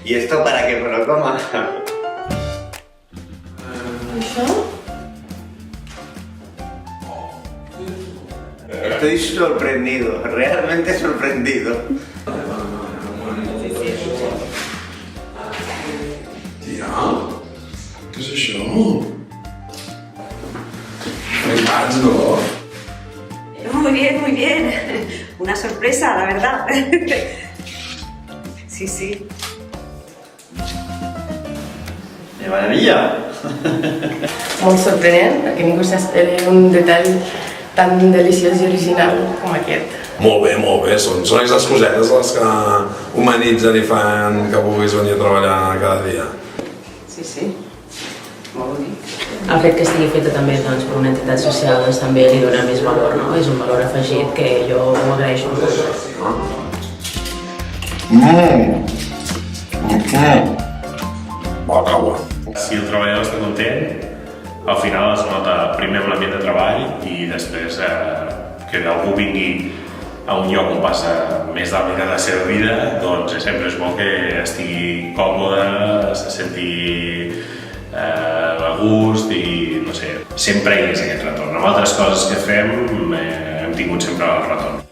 ¿Y esto para que me lo coma? ¿Això? Estoy sorprendido, realmente sorprendido. Tia, què és això? Flipats, no? Muy bien, muy bien. Una sorpresa, la verdad. Sí, sí. ¡De maravilla! Molt sorprenent, perquè ningú s'espera un detall tan deliciós i original com aquest. Molt bé, són aquestes cosetes les que humanitzen i fan que puguis venir a treballar cada dia. Sí, molt bonic. El fet que estigui feta també doncs, per una entitat social doncs, també li dona més valor, no? És un valor afegit que jo ho agraeixo molt. Bona agua. Si el treballador està content, al final es nota primer amb l'ambient de treball i després que algú vingui a un lloc on passa més de la meitat de la seva vida, doncs sempre és bo que estigui còmode, se senti a gust i no sé, sempre hi és aquest retorn. Amb altres coses que fem hem tingut sempre el retorn.